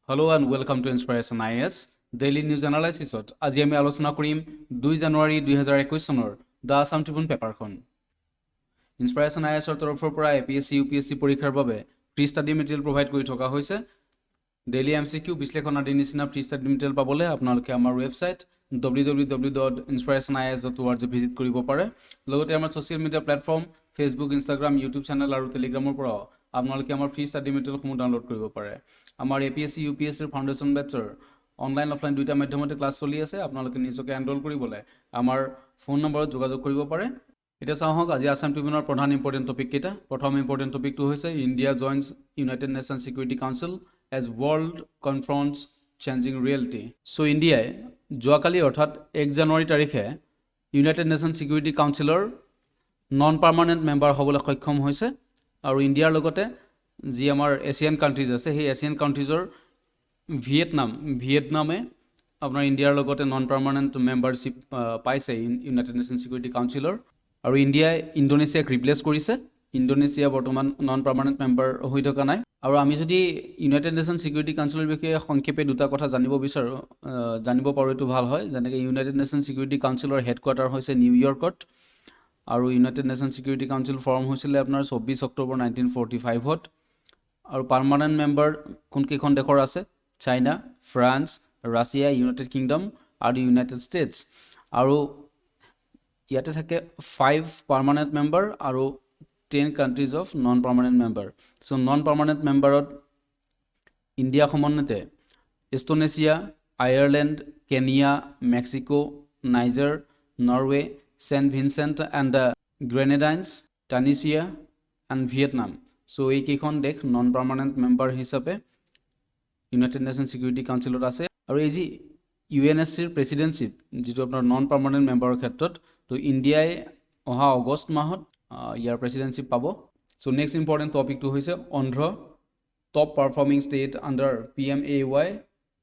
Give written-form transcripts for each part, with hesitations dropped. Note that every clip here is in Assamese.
Hello and welcome to Inspiration IS Daily News Analysis. আজি আমি আলোচনা কৰিম 2 জানুৱাৰী 2021 চনৰ The Assam Tribune পেপাৰখন। Inspiration IS তৰফৰ পৰা APSC UPSC পৰীক্ষাৰ বাবে ফ্ৰী ষ্টাডি মেটেৰিয়েল প্ৰভাইড কৰি থকা হৈছে। ডেইলি MCQ বিশ্লেষণ আদি নিচিনা ফ্ৰী ষ্টাডি মেটেৰিয়েল পাবলৈ আপোনালোকে আমাৰ ৱেবছাইট www.inspirationis.org ভিজিট কৰিব পাৰে। লগতে আমাৰ social media platform Facebook, Instagram, YouTube channel আৰু টেলিগ্ৰামৰ পৰা আপোনালোকে আমাৰ ফ্ৰী ষ্টাডি মেটেৰিয়েলসমূহ ডাউনলোড কৰিব পাৰে। আমাৰ APSC UPSC ফাউণ্ডেশ্যন বেটছৰ অনলাইন অফলাইন দুইটা মাধ্যমতে ক্লাছ চলি আছে। আপোনালোকে নিজকে এনৰোল কৰিবলৈ আমাৰ ফোন নম্বৰত যোগাযোগ কৰিব পাৰে। এতিয়া চাওক আজি আসাম ট্ৰিবিউনৰ প্ৰধান ইম্পৰ্টেণ্ট টপিক কেইটা। প্ৰথম ইম্পৰ্টেণ্ট টপিকটো হৈছে India joins United Nations Security Council as world confronts changing reality. So' ইণ্ডিয়াই যোৱাকালি অৰ্থাৎ 1 জানুৱাৰী তাৰিখে ইউনাইটেড নেশ্যনছ ছিকিউৰিটি কাউন্সিলৰ নন পাৰ্মানেণ্ট মেম্বাৰ হ'বলৈ সক্ষম হৈছে। আৰু ইণ্ডিয়াৰ লগতে যি আমাৰ এছিয়ান কাণ্ট্ৰিজ আছে সেই এছিয়ান কাণ্ট্ৰিজৰ ভিয়েটনামে আপোনাৰ ইণ্ডিয়াৰ লগতে নন পাৰ্মানেণ্ট মেম্বাৰশ্বিপ পাইছে ইউনাইটেড নেশ্যনছ ছিকিউৰিটি কাউন্সিলৰ। আৰু ইণ্ডিয়াই ইণ্ডোনেছিয়াক ৰিপ্লেচ কৰিছে। ইণ্ডোনেছিয়া বৰ্তমান নন পাৰ্মানেণ্ট মেম্বাৰ হৈ থকা নাই। আৰু আমি যদি ইউনাইটেড নেশ্যনছ ছিকিউৰিটি কাউন্সিলৰ বিষয়ে সংক্ষেপে দুটা কথা জানিব পাৰোঁ এইটো ভাল হয়। যেনেকৈ ইউনাইটেড নেশ্যনছ ছিকিউৰিটি কাউন্সিলৰ হেডকোৱাৰ্টাৰ হৈছে নিউয়ৰ্কত। আৰু United Nations Security council form হৈছিলে আপোনাৰ 24 অক্টোবৰ 1945-ত। আৰু পাৰ্মানেণ্ট মেম্বাৰ কোনকেইখন দেশৰ আছে? China, France, Russia, United Kingdom আৰু ইউনাইটেড ষ্টেটছ। আৰু ইয়াতে থাকে 5 পাৰ্মানেণ্ট মেম্বাৰ আৰু 10 countries of non permanent member. So' non permanent মেম্বাৰত ইণ্ডিয়া সমন্বিতে Indonesia, Ireland, Kenya, Mexico, Niger, Norway, Saint Vincent and Grenadines, Tunisia and Vietnam. So' এইকেইখন দেশ নন পাৰ্মানেণ্ট মেম্বাৰ হিচাপে ইউনাইটেড নেশ্যনছ ছিকিউৰিটি কাউন্সিলত আছে। আৰু এই যি UNSCৰ প্ৰেচিডেঞ্চিপ যিটো আপোনাৰ নন পাৰ্মানেণ্ট মেম্বাৰৰ ক্ষেত্ৰত, তো ইণ্ডিয়াই অহা আগষ্ট মাহত ইয়াৰ প্ৰেচিডেঞ্চিপ পাব। চ' নেক্সট ইম্পৰ্টেণ্ট টপিকটো হৈছে Andhra top performing state under PMAY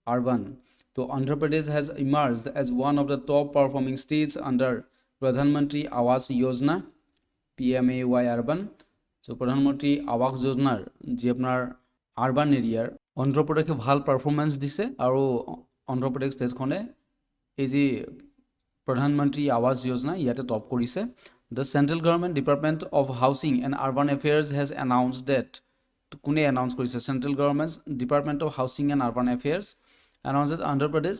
urban. So Andhra Pradesh has emerged as one of the top performing states under Pradhan Mantri Awas Yojana PMAY urban. চ' প্ৰধানমন্ত্ৰী আৱাস যোজনাৰ যি আপোনাৰ আৰবান এৰিয়াৰ অন্ধ্ৰপ্ৰদেশে ভাল পাৰফৰ্মেঞ্চ দিছে। আৰু অন্ধ্ৰপ্ৰদেশ ষ্টেটখনে এই যি প্ৰধানমন্ত্ৰী আৱাস যোজনা ইয়াতে টপ কৰিছে। The central government department of housing and urban affairs has announced that. কোনে এনাউন্স কৰিছে? Central government department of housing and urban affairs announce that Andhra Pradesh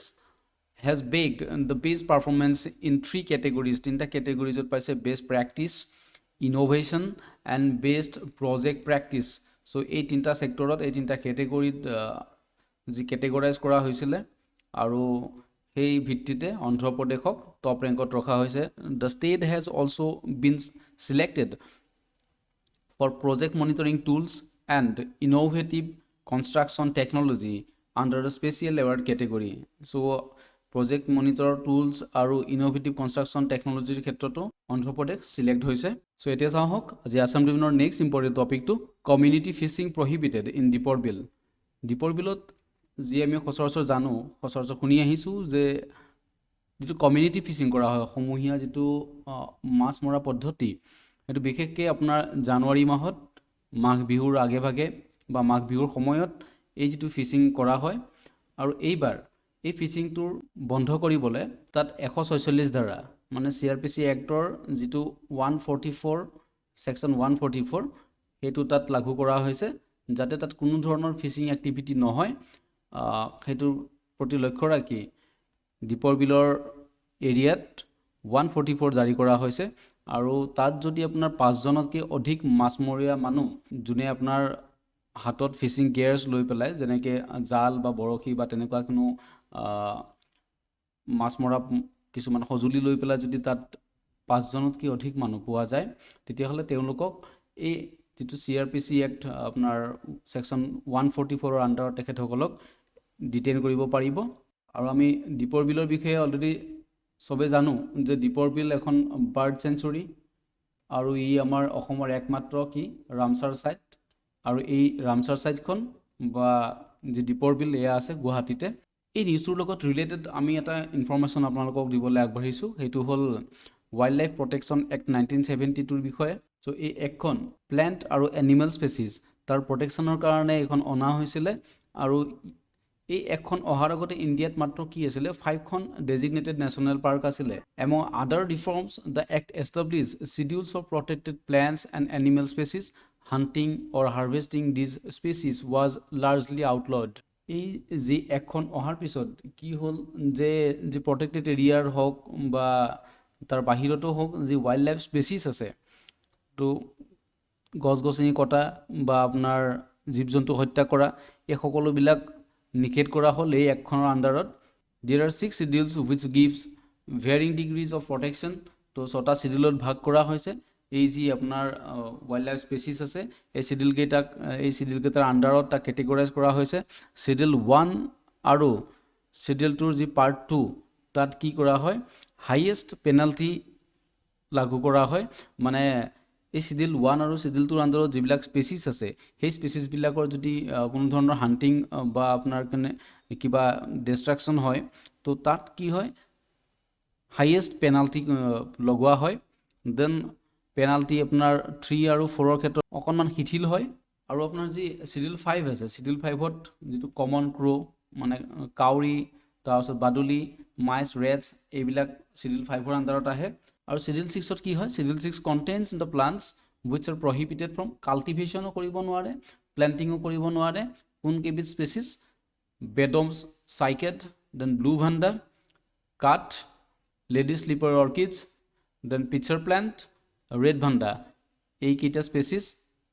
has bagged the best performance in 3 categories. 3টা কেটেগৰিজত পাইছে best practice, innovation and best project practice. So' এই 3টা ছেক্টৰত এই 3টা কেটেগৰিত যি কেটেগৰাইজ কৰা হৈছিলে আৰু সেই ভিত্তিতে অন্ধ্ৰপ্ৰদেশক টপ ৰেংকত ৰখা হৈছে। The state has also' been selected for project monitoring tools and innovative construction technology under the special award category. So' project monitor tools আৰু ইন'ভেটিভ কনষ্ট্ৰাকশ্যন টেকন'লজিৰ ক্ষেত্ৰতো অন্ধ্ৰপ্ৰদেশ ছিলেক্ট হৈছে। চ' এতিয়া চাওক আজি আসাম ট্ৰিবিউনৰ নেক্সট ইম্পৰ্টেণ্ট টপিকটো community fishing prohibited in Deepor Beel. দীপৰ বিলত যি আমি সচৰাচৰ জানো, সচৰাচৰ শুনি আহিছোঁ যে যিটো কমিউনিটি ফিচিং কৰা হয়, সমূহীয়া যিটো মাছ মৰা পদ্ধতি, সেইটো বিশেষকৈ আপোনাৰ জানুৱাৰী মাহত মাঘ বিহুৰ আগে ভাগে বা মাঘ বিহুৰ সময়ত এই যিটো ফিচিং কৰা হয়। আৰু এইবাৰ এই ফিচিংটোৰ বন্ধ কৰিবলৈ তাত 146 ধাৰা মানে CRPC এক্টৰ যিটো 144 ছেকশ্যন 144 সেইটো তাত লাগু কৰা হৈছে, যাতে তাত কোনো ধৰণৰ ফিচিং এক্টিভিটি নহয়। সেইটোৰ প্ৰতি লক্ষ্য ৰাখি দীপৰ বিলৰ এৰিয়াত 144 জাৰি কৰা হৈছে। আৰু তাত যদি আপোনাৰ 5জনতকৈ অধিক মাছমৰীয়া মানুহ যোনে আপোনাৰ হাতত ফিচিং গিয়াৰ্ছ লৈ পেলাই, যেনেকৈ জাল বা বৰশী বা তেনেকুৱা কোনো মাছ মৰা কিছুমান সঁজুলি লৈ পেলাই যদি তাত 5জনতকৈ অধিক মানুহ পোৱা যায়, তেতিয়াহ'লে তেওঁলোকক এই যিটো CRPC এক্ট আপোনাৰ ছেকশ্যন 144ৰ আণ্ডাৰত তেখেতসকলক ডিটেইন কৰিব পাৰিব। আৰু আমি দীপৰ বিলৰ বিষয়ে অলৰেডি চবেই জানো যে দীপৰ বিল এখন বাৰ্ড চেঞ্চুৰী আৰু ই আমাৰ অসমৰ একমাত্ৰ ৰামচাৰ ছাইট। আৰু এই ৰামচাৰ ছাইটখন বা যি দীপৰ বিল এয়া আছে গুৱাহাটীতে। এই নিউজটোৰ লগত ৰিলেটেড আমি এটা ইনফৰমেশ্যন আপোনালোকক দিবলৈ আগবাঢ়িছোঁ, সেইটো হ'ল ৱাইল্ড লাইফ প্ৰটেকশ্যন এক্ট 1972ৰ বিষয়ে। চ' এই এক্টখন প্লেণ্ট আৰু এনিমেল স্পেচিছ তাৰ প্ৰটেকশ্যনৰ কাৰণে এইখন অনা হৈছিলে। আৰু এই এখন অহাৰ আগতে ইণ্ডিয়াত মাত্ৰ কি আছিলে 5খন ডেজিগনেটেড নেশ্যনেল পাৰ্ক আছিলে among other reforms the act establish schedules of protected plants and animal species hunting or harvesting these species was largely outlawed এই যি এখন অহাৰ পিছত কি হ'ল যে যি প্ৰটেক্টেড এৰিয়াৰ হওক বা তাৰ বাহিৰতো হওক যি ৱাইল্ড লাইফ স্পেচিছ আছে তো গছ গছনি কটা বা আপোনাৰ জীৱ জন্তু হত্যা কৰা এই সকলোবিলাক নিষেধ কৰা হ'ল এই একখনৰ আণ্ডাৰত there are 6 schedules which gives varying degrees of protection so 6টা শিডিউলত ভাগ কৰা হৈছে এই যি আপোনাৰ ৱাইল্ড লাইফ স্পেচিছ আছে এই শিডিউলকেইটাৰ আণ্ডাৰত তাক কেটেগৰাইজ কৰা হৈছে শিডিউল 1 আৰু শিডিউল 2ৰ যি পাৰ্ট 2 তাত কি কৰা হয় হাইয়েষ্ট পেনাল্টি লাগু কৰা হয় মানে এই শিডিউল 1 আৰু শিডিউল 2ৰ আণ্ডাৰত যিবিলাক স্পেচিছ আছে সেই স্পেচিছবিলাকৰ যদি কোনো ধৰণৰ হাণ্টিং বা আপোনাৰ কাৰণে কিবা ডিষ্ট্ৰাকশ্যন হয় তো তাত কি হয় হাইয়েষ্ট পেনাল্টি লগোৱা হয় দেন পেনাল্টি আপোনাৰ 3 আৰু 4ৰ ক্ষেত্ৰত অকণমান শিথিল হয় আৰু আপোনাৰ যি শিডিউল 5 আছে শিডিউল 5ত যিটো কমন ক্ৰো মানে কাউৰী তাৰপিছত বাদুলি মাইচ ৰেটছ এইবিলাক শিডিউল 5ৰ আণ্ডাৰত আহে আৰু শিডিউল 6ত কি হয় schedule 6 contains the plants which are prohibited from কাল্টিভেশ্যনো কৰিব নোৱাৰে প্লেণ্টিঙো কৰিব নোৱাৰে কোনকেইবিধ species Beddome's cycad then blue vanda kuth lady slipper orchids then pitcher plant red vanda এইকেইটা স্পেচিছ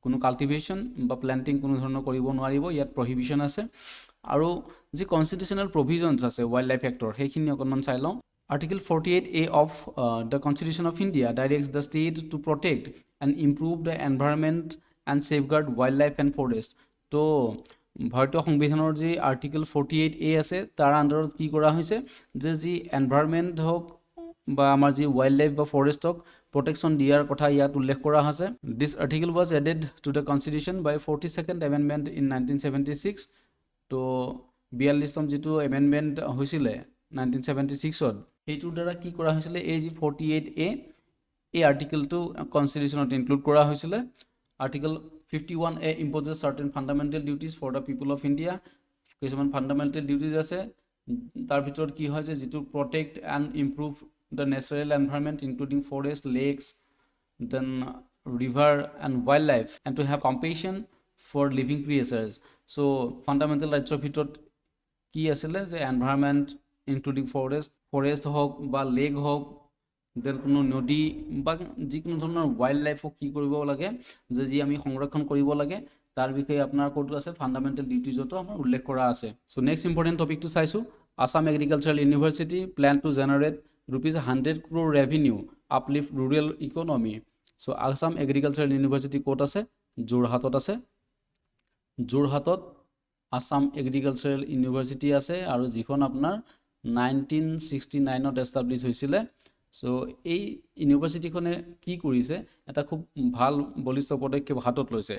কোনো কাল্টিভেশ্যন বা প্লেণ্টিং কোনো ধৰণৰ কৰিব নোৱাৰিব ইয়াত প্ৰহিবিশ্যন আছে আৰু যি কনষ্টিটিউশ্যনেল প্ৰভিজনছ আছে ৱাইল্ড লাইফ এক্টৰ সেইখিনি অকণমান চাই লওঁ Article 48A of the Constitution of India directs the state to protect and improve the environment and safeguard wildlife and forest. তো ভাৰতীয় সংবিধানৰ যি আৰ্টিকেল 48A আছে তাৰ আণ্ডাৰত কি কৰা হৈছে যে যি এনভাইৰনমেণ্ট হওক বা আমাৰ যি ৱাইল্ড লাইফ বা ফৰেষ্টক প্ৰটেকশ্যন দিয়াৰ কথা ইয়াত উল্লেখ কৰা হৈছে this article was added to the constitution by 42nd amendment in 1976 তো 42তম যিটো এমেণ্ডমেণ্ট হৈছিলে 1976ত সেইটোৰ দ্বাৰা কি কৰা হৈছিলে এই যি 48A এই আৰ্টিকেলটো কনষ্টিটিউশ্যনত ইনক্লুড কৰা হৈছিলে article 51A imposes certain fundamental duties for the people of India কিছুমান ফাণ্ডামেণ্টেল ডিউটিজ আছে তাৰ ভিতৰত কি হয় যে যিটো protect and improve the natural environment including forest lakes then river and wildlife and to have compassion for living creatures so' fundamental ৰাইটছৰ ভিতৰত কি আছিলে যে এনভাইৰনমেণ্ট ইনক্লুডিং ফৰেষ্ট হওক বা লেক হওক দেন কোনো নদী বা যিকোনো ধৰণৰ ৱাইল্ড লাইফক কি কৰিব লাগে যে যি আমি সংৰক্ষণ কৰিব লাগে তাৰ বিষয়ে আপোনাৰ ক'তো আছে ফাণ্ডামেণ্টেল ডিউটিজতো আমাৰ উল্লেখ কৰা আছে চ' নেক্সট ইম্পৰ্টেণ্ট টপিকটো চাইছোঁ Assam agricultural university plan to generate ₹100 crore revenue uplift rural economy so' Assam agricultural university ক'ত আছে যোৰহাটত আছে যোৰহাটত আছাম এগ্ৰিকালচাৰেল ইউনিভাৰ্চিটি আছে আৰু যিখন আপোনাৰ 1969ত এষ্টাব্লিছ হৈছিলে চ' এই ইউনিভাৰ্চিটিখনে কি কৰিছে এটা খুব ভাল বলিষ্ঠ পদক্ষেপ হাতত লৈছে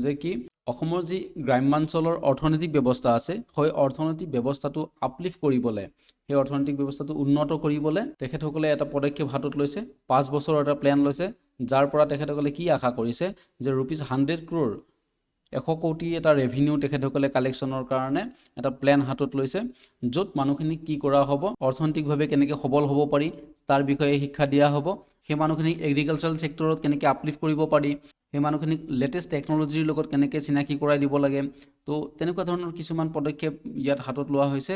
যে কি অসমৰ যি গ্ৰাম্যাঞ্চলৰ অৰ্থনৈতিক ব্যৱস্থা আছে সেই অৰ্থনৈতিক ব্যৱস্থাটো আপলিফ্ট কৰিবলৈ সেই অৰ্থনৈতিক ব্যৱস্থাটো উন্নত কৰিবলৈ তেখেতসকলে এটা পদক্ষেপ হাতত লৈছে 5 বছৰৰ এটা প্লেন লৈছে যাৰ পৰা তেখেতসকলে কি আশা কৰিছে যে ₹100 crore 100 কোটি এটা ৰেভিনিউ তেখেতসকলে কালেকশ্যনৰ কাৰণে এটা প্লেন হাতত লৈছে য'ত মানুহখিনিক কি কৰা হ'ব অৰ্থনৈতিকভাৱে কেনেকৈ সবল হ'ব পাৰি তাৰ বিষয়ে শিক্ষা দিয়া হ'ব সেই মানুহখিনিক এগ্ৰিকালচাৰেল ছেক্টৰত কেনেকৈ আপলিফ্ট কৰিব পাৰি সেই মানুহখিনিক লেটেষ্ট টেকন'লজিৰ লগত কেনেকৈ চিনাকি কৰাই দিব লাগে তো তেনেকুৱা ধৰণৰ কিছুমান পদক্ষেপ ইয়াত হাতত লোৱা হৈছে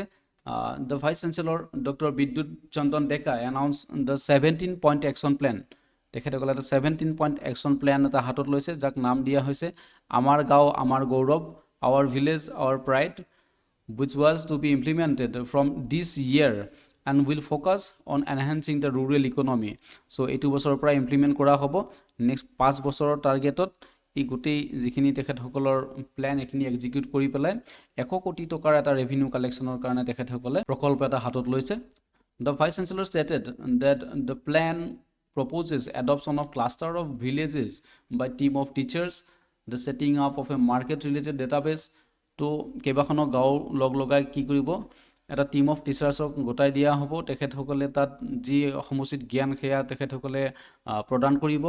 the vice chancellor doctor Bidyut Chandan Deka announce the 17-point action plan তেখেতসকলে এটা 17-point এক্সন প্লেন এটা হাতত লৈছে যাক নাম দিয়া হৈছে আমাৰ গাঁও আমাৰ গৌৰৱ our village our pride which was to be implemented from this year and will focus on enhancing the rural economy so এইটো বছৰৰ পৰা ইমপ্লিমেণ্ট কৰা হ'ব নেক্সট 5 বছৰৰ টাৰ্গেটত এই গোটেই যিখিনি তেখেতসকলৰ প্লেন এইখিনি এক্সিকিউট কৰি পেলাই 100 কোটি টকাৰ এটা ৰেভিনিউ কালেকশ্যনৰ কাৰণে তেখেতসকলে প্ৰকল্প এটা হাতত লৈছে The Vice Chancellor stated that the plan proposes adoption of cluster of villages by team of teachers, the setting up of a market-related database to কেইবাখনো গাঁও লগ লগাই কি কৰিব এটা টিম অফ টিচাৰ্ছক গোটাই দিয়া হ'ব তেখেতসকলে তাত যি সমুচিত জ্ঞান সেয়া তেখেতসকলে প্ৰদান কৰিব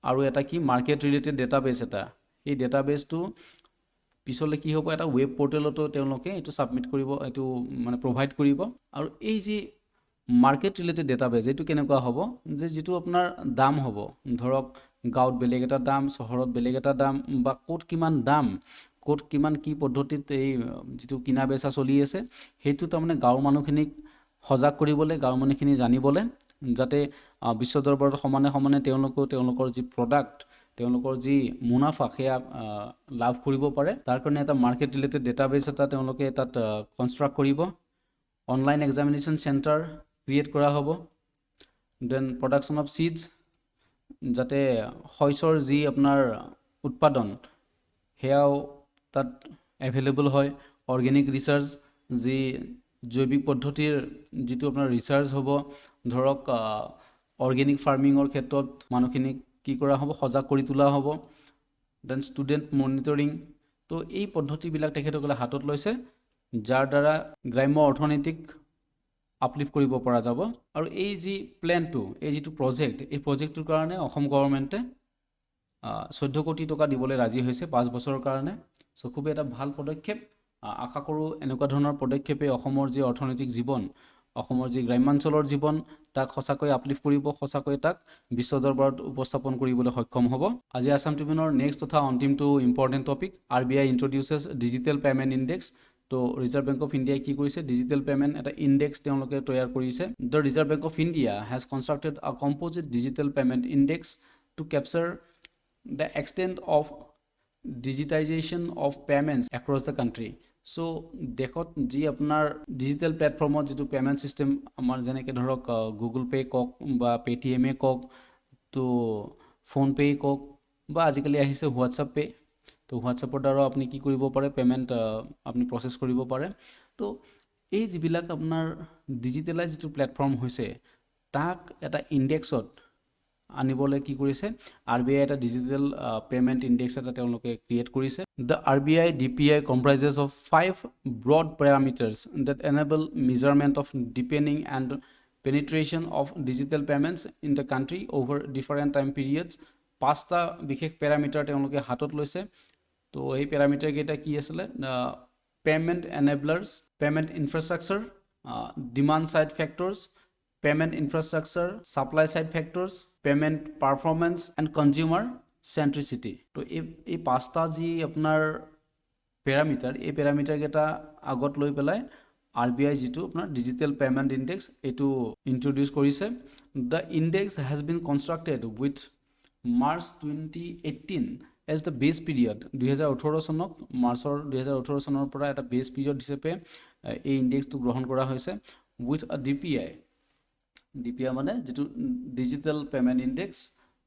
আৰু এটা কি মাৰ্কেট ৰিলেটেড ডাটাবেছ এটা এই ডাটাবেছটো পিছলৈ কি হ'ব এটা ৱেব পৰ্টেলতো তেওঁলোকে এইটো ছাবমিট কৰিব এইটো মানে প্ৰভাইড কৰিব আৰু এই যি মাৰ্কেট ৰিলেটেড ডাটাবেজ এইটো কেনেকুৱা হ'ব যে যিটো আপোনাৰ দাম হ'ব ধৰক গাঁৱত বেলেগ এটা দাম চহৰত বেলেগ এটা দাম বা ক'ত কিমান দাম ক'ত কিমান কি পদ্ধতিত এই যিটো কিনা বেচা চলি আছে সেইটো তাৰমানে গাঁৱৰ মানুহখিনিক সজাগ কৰিবলৈ গাঁৱৰ মানুহখিনি জানিবলৈ যাতে বিশ্ব দৰবাৰত সমানে সমানে তেওঁলোকৰ যি প্ৰডাক্ট তেওঁলোকৰ যি মুনাফা সেয়া লাভ কৰিব পাৰে তাৰ কাৰণে এটা মাৰ্কেট ৰিলেটেড ডাটাবেজ এটা তেওঁলোকে তাত কনষ্ট্ৰাক্ট কৰিব অনলাইন এক্সামিনেশ্যন চেণ্টাৰ ক্ৰিয়েট কৰা হ'ব দেন প্ৰডাকশ্যন অফ চিডছ যাতে শস্যৰ যি আপোনাৰ উৎপাদন সেয়াও তাত এভেইলেবল হয় অৰ্গেনিক ৰিচাৰ্চ যি জৈৱিক পদ্ধতিৰ যিটো আপোনাৰ ৰিচাৰ্চ হ'ব ধৰক অৰ্গেনিক ফাৰ্মিঙৰ ক্ষেত্ৰত মানুহখিনিক কি কৰা হ'ব সজাগ কৰি তোলা হ'ব দেন ষ্টুডেণ্ট মনিটৰিং তো এই পদ্ধতিবিলাক তেখেতসকলে হাতত লৈছে যাৰ দ্বাৰা গ্ৰাম্য অৰ্থনীতিক আপলিফ্ট কৰিব পৰা যাব আৰু এই যি প্লেনটো এই যিটো প্ৰজেক্ট এই প্ৰজেক্টটোৰ কাৰণে অসম গভৰ্ণমেণ্টে 14 কোটি টকা দিবলৈ ৰাজি হৈছে 5 বছৰৰ কাৰণে সো খুব এটা ভাল পদক্ষেপ আশা কৰোঁ এনেকুৱা ধৰণৰ পদক্ষেপে অসমৰ যি অৰ্থনৈতিক জীৱন অসমৰ যি গ্ৰাম্যাঞ্চলৰ জীৱন তাক সঁচাকৈ আপলিফ্ট কৰিব সঁচাকৈ তাক বিশ্ব দৰবাৰত উপস্থাপন কৰিবলৈ সক্ষম হ'ব আজি আসাম ট্ৰিবিউনৰ নেক্সট তথা অন্তিমটো important topic RBI introduces digital payment index তো ৰিজাৰ্ভ বেংক অফ ইণ্ডিয়াই কি কৰিছে ডিজিটেল পেমেণ্ট এটা ইণ্ডেক্স তেওঁলোকে তৈয়াৰ কৰিছে the reserve bank of India has constructed a composite digital payment index to capture the extent of digitization of payments across the country so দেখত যি আপোনাৰ ডিজিটেল প্লেটফৰ্মত যিটো পেমেণ্ট চিষ্টেম আমাৰ যেনেকৈ ধৰক গুগল পে' কওক বা পেটিএমে কওক তো ফোনপে' কওক বা আজিকালি আহিছে হোৱাটছআপ পে' তো হোৱাটছআপৰ দ্বাৰা আপুনি কি কৰিব পাৰে পেমেণ্ট আপুনি প্ৰচেছ কৰিব পাৰে তো এই যিবিলাক আপোনাৰ ডিজিটেলাইজ যিটো প্লেটফৰ্ম হৈছে তাক এটা ইণ্ডেক্সত আনিবলৈ কি কৰিছে RBI এটা ডিজিটেল পেমেণ্ট ইণ্ডেক্স এটা তেওঁলোকে ক্ৰিয়েট কৰিছে the RBI DPI comprises of 5 broad parameters that enable measurement of deepening and penetration of digital payments in the country over different time periods পাঁচটা বিশেষ প্যাৰামিটাৰ তেওঁলোকে হাতত লৈছে তো এই প্যাৰামিটাৰ কেইটা কি আছিলে payment enablers payment infrastructure demand side factors payment infrastructure, supply side factors, payment performance and consumer centricity. তো এই পাঁচটা যি আপোনাৰ প্যাৰামিটাৰ এই প্যাৰামিটাৰ কেইটা আগত লৈ পেলাই RBI যিটো আপোনাৰ ডিজিটেল পেমেণ্ট ইণ্ডেক্স এইটো ইন্ট্ৰডিউচ কৰিছে the index has been constructed with March 2018 as the base period 2018 চনক মাৰ্চৰ 2018 চনৰ পৰা এটা বেছ পিৰিয়ড হিচাপে এই ইণ্ডেক্সটো গ্ৰহণ কৰা হৈছে উইথ আ DPI মানে যেটো digital payment index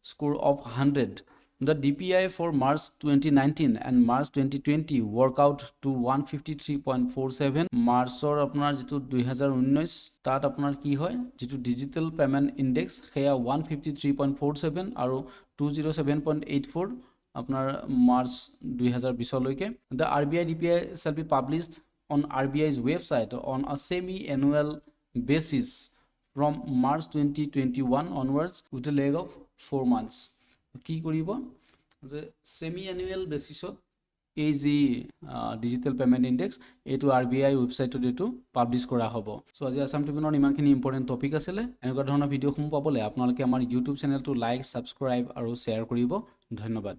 score of 100 the DPI for March 2019 and March 2020 work out to 153.47 মাৰ্চৰ আপোনাৰ যেটো 2019 তাত আপোনাৰ কি হয় যেটো ডিজিটেল পেমেণ্ট ইণ্ডেক্স হেয়া 153.47 আৰু 207.84 আপোনাৰ মাৰ্চ 2020 লৈকে the RBI DPI shall be published on RBI's website on a semi-annual basis from March 2021 onwards with a lag of 4 months. কি কৰিব যে সেমি অ্যানুৱেল বেসিছত এই যি ডিজিটেল পেমেণ্ট ইণ্ডেক্স এইটো RBI ৱেবছাইটত এইটো পাবলিছ কৰা হ'ব সো আজি আসাম ট্ৰিবিউনৰ ইমানখিনি ইম্পৰ্টেণ্ট টপিক আছিলে এনেকুৱা ধৰণৰ ভিডিঅ'সমূহ পাবলৈ আপোনালোকে আমাৰ ইউটিউব চেনেলটো লাইক সাবস্ক্ৰাইব আৰু শ্বেয়াৰ কৰিব ধন্যবাদ